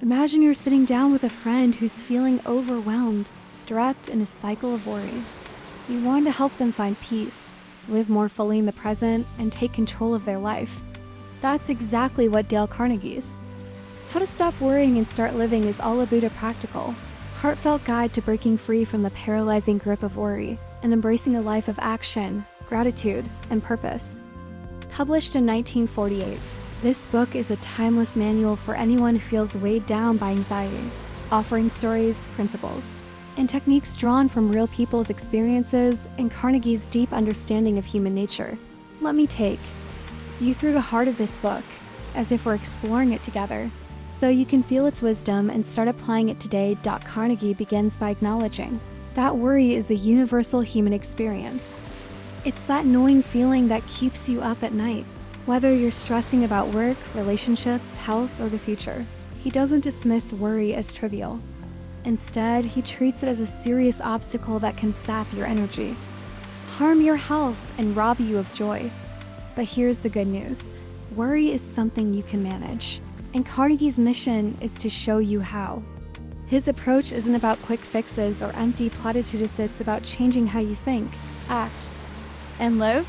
Imagine you're sitting down with a friend who's feeling overwhelmed, trapped in a cycle of worry. You want to help them find peace, live more fully in the present, and take control of their life. That's exactly what Dale Carnegie's How to Stop Worrying and Start Living is all about. A practical, heartfelt guide to breaking free from the paralyzing grip of worry and embracing a life of action, gratitude, and purpose. Published in 1948, this book is a timeless manual for anyone who feels weighed down by anxiety, offering stories, principles, and techniques drawn from real people's experiences and Carnegie's deep understanding of human nature. Let me take you through the heart of this book, as if we're exploring it together, so you can feel its wisdom and start applying it today. Carnegie begins by acknowledging that worry is a universal human experience. It's that gnawing feeling that keeps you up at night, whether you're stressing about work, relationships, health, or the future. He doesn't dismiss worry as trivial. Instead, he treats it as a serious obstacle that can sap your energy, harm your health, and rob you of joy. But here's the good news. Worry is something you can manage, and Carnegie's mission is to show you how. His approach isn't about quick fixes or empty platitudes, it's about changing how you think, act, and live.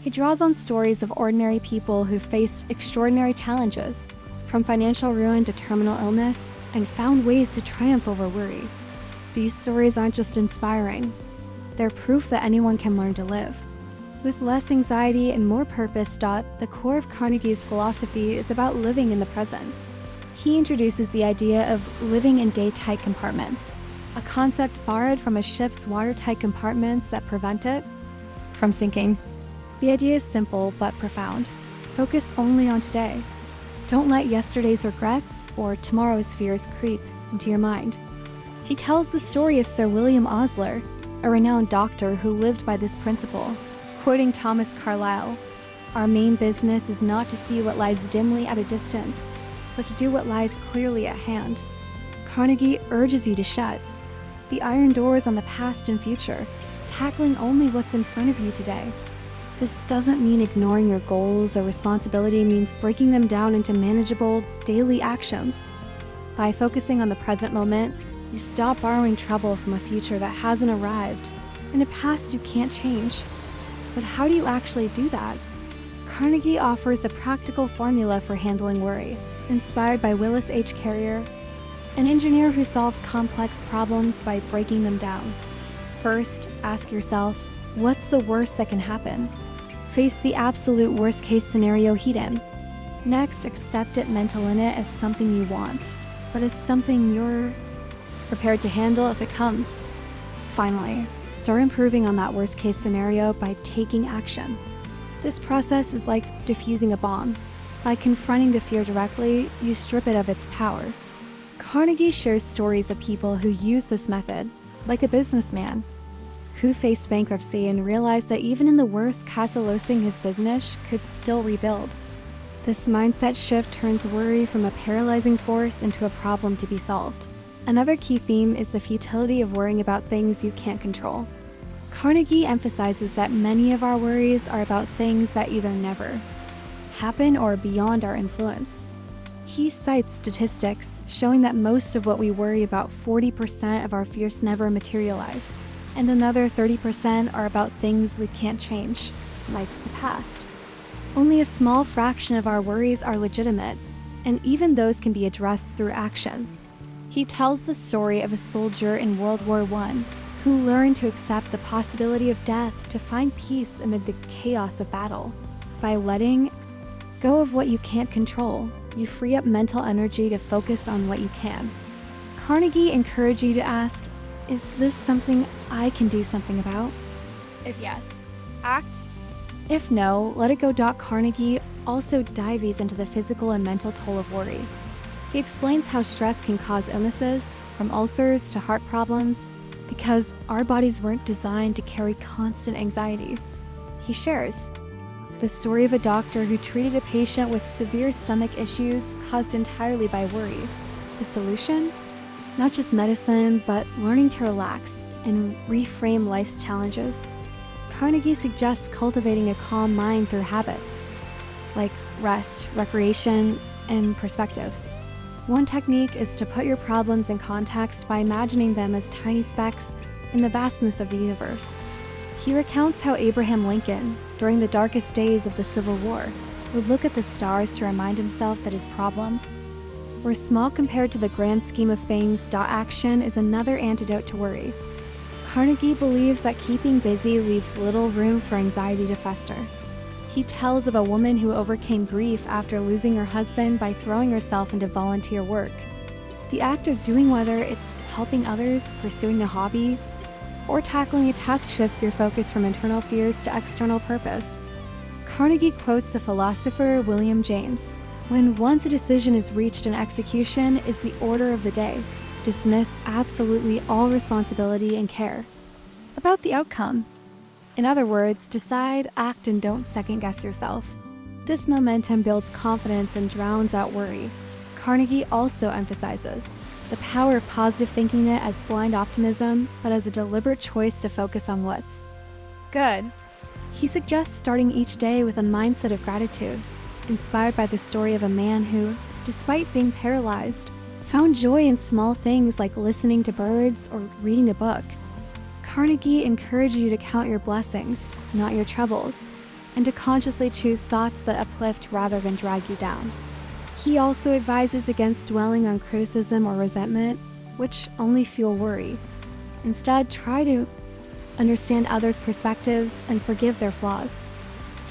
He draws on stories of ordinary people who faced extraordinary challenges, from financial ruin to terminal illness, and found ways to triumph over worry. These stories aren't just inspiring, they're proof that anyone can learn to live with less anxiety and more purpose. The core of Carnegie's philosophy is about living in the present. He introduces the idea of living in day-tight compartments, a concept borrowed from a ship's watertight compartments that prevent it from sinking. The idea is simple but profound. Focus only on today. Don't let yesterday's regrets or tomorrow's fears creep into your mind. He tells the story of Sir William Osler, a renowned doctor who lived by this principle. Quoting Thomas Carlyle, "Our main business is not to see what lies dimly at a distance, but to do what lies clearly at hand." Carnegie urges you to shut the iron doors on the past and future, tackling only what's in front of you today. This doesn't mean ignoring your goals or responsibility, means breaking them down into manageable daily actions. By focusing on the present moment, you stop borrowing trouble from a future that hasn't arrived and a past you can't change. But how do you actually do that? Carnegie offers a practical formula for handling worry, inspired by Willis H. Carrier, an engineer who solved complex problems by breaking them down. First, ask yourself, what's the worst that can happen? Face the absolute worst-case scenario head-on. Next, accept it mental in it as something you want, but as something you're prepared to handle if it comes. Finally, start improving on that worst-case scenario by taking action. This process is like diffusing a bomb. By confronting the fear directly, you strip it of its power. Carnegie shares stories of people who use this method, like a businessman who faced bankruptcy and realized that even in the worst case losing his business could still rebuild. This mindset shift turns worry from a paralyzing force into a problem to be solved. Another key theme is the futility of worrying about things you can't control. Carnegie emphasizes that many of our worries are about things that either never happen or are beyond our influence. He cites statistics showing that most of what we worry about, 40% of our fears, never materialize, and another 30% are about things we can't change, like the past. Only a small fraction of our worries are legitimate, and even those can be addressed through action. He tells the story of a soldier in World War I who learned to accept the possibility of death to find peace amid the chaos of battle. By letting go of what you can't control, you free up mental energy to focus on what you can. Carnegie encourages you to ask, is this something I can do something about? If yes, act. If no, let it go. Carnegie also dives into the physical and mental toll of worry. He explains how stress can cause illnesses, from ulcers to heart problems, because our bodies weren't designed to carry constant anxiety. He shares the story of a doctor who treated a patient with severe stomach issues caused entirely by worry. The solution? Not just medicine, but learning to relax and reframe life's challenges. Carnegie suggests cultivating a calm mind through habits like rest, recreation, and perspective. One technique is to put your problems in context by imagining them as tiny specks in the vastness of the universe. He recounts how Abraham Lincoln, during the darkest days of the Civil War, would look at the stars to remind himself that his problems were small compared to the grand scheme of things. Action is another antidote to worry. Carnegie believes that keeping busy leaves little room for anxiety to fester. He tells of a woman who overcame grief after losing her husband by throwing herself into volunteer work. The act of doing, whether it's helping others, pursuing a hobby, or tackling a task, shifts your focus from internal fears to external purpose. Carnegie quotes the philosopher William James, "When once a decision is reached and execution is the order of the day, dismiss absolutely all responsibility and care about the outcome." In other words, decide, act, and don't second-guess yourself. This momentum builds confidence and drowns out worry. Carnegie also emphasizes the power of positive thinking it as blind optimism, but as a deliberate choice to focus on what's good. He suggests starting each day with a mindset of gratitude, inspired by the story of a man who, despite being paralyzed, found joy in small things like listening to birds or reading a book. Carnegie encourages you to count your blessings, not your troubles, and to consciously choose thoughts that uplift rather than drag you down. He also advises against dwelling on criticism or resentment, which only fuel worry. Instead, try to understand others' perspectives and forgive their flaws.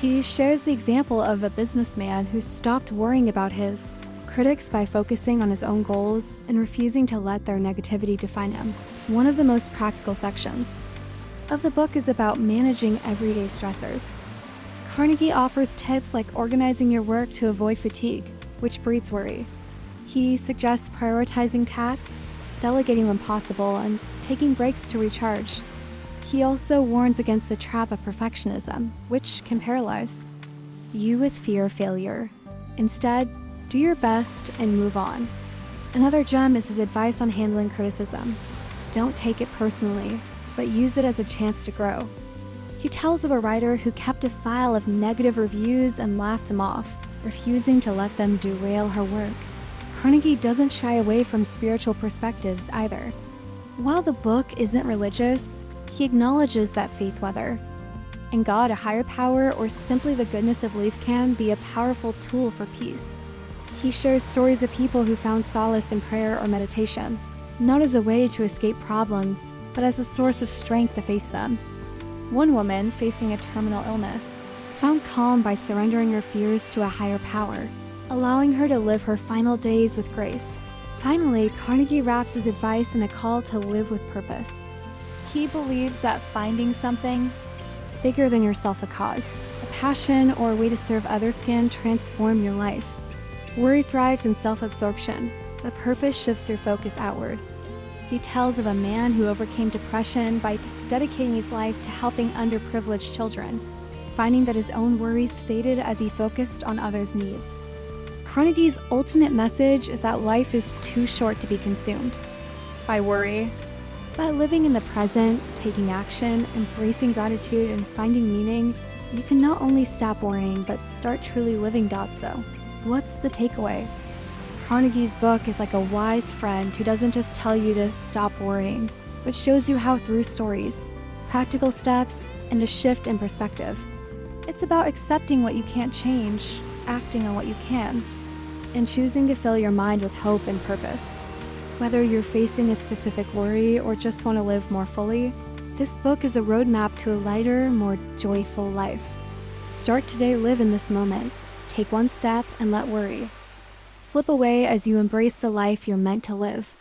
He shares the example of a businessman who stopped worrying about his critics by focusing on his own goals and refusing to let their negativity define him. One of the most practical sections of the book is about managing everyday stressors. Carnegie offers tips like organizing your work to avoid fatigue, which breeds worry. He suggests prioritizing tasks, delegating when possible, and taking breaks to recharge. He also warns against the trap of perfectionism, which can paralyze you with fear of failure. Instead, do your best and move on. Another gem is his advice on handling criticism. Don't take it personally, but use it as a chance to grow. He tells of a writer who kept a file of negative reviews and laughed them off, refusing to let them derail her work. Carnegie doesn't shy away from spiritual perspectives either. While the book isn't religious, he acknowledges that faith, whether in God, a higher power, or simply the goodness of life, can be a powerful tool for peace. He shares stories of people who found solace in prayer or meditation, not as a way to escape problems, but as a source of strength to face them. One woman, facing a terminal illness, found calm by surrendering her fears to a higher power, allowing her to live her final days with grace. Finally, Carnegie wraps his advice in a call to live with purpose. He believes that finding something bigger than yourself, a cause, a passion, or a way to serve others can transform your life. Worry thrives in self-absorption, but purpose shifts your focus outward. He tells of a man who overcame depression by dedicating his life to helping underprivileged children, finding that his own worries faded as he focused on others' needs. Carnegie's ultimate message is that life is too short to be consumed by worry. By living in the present, taking action, embracing gratitude, and finding meaning, you can not only stop worrying, but start truly living. So, what's the takeaway? Carnegie's book is like a wise friend who doesn't just tell you to stop worrying, but shows you how through stories, practical steps, and a shift in perspective. It's about accepting what you can't change, acting on what you can, and choosing to fill your mind with hope and purpose. Whether you're facing a specific worry or just want to live more fully, this book is a roadmap to a lighter, more joyful life. Start today, live in this moment. Take one step and let worry slip away as you embrace the life you're meant to live.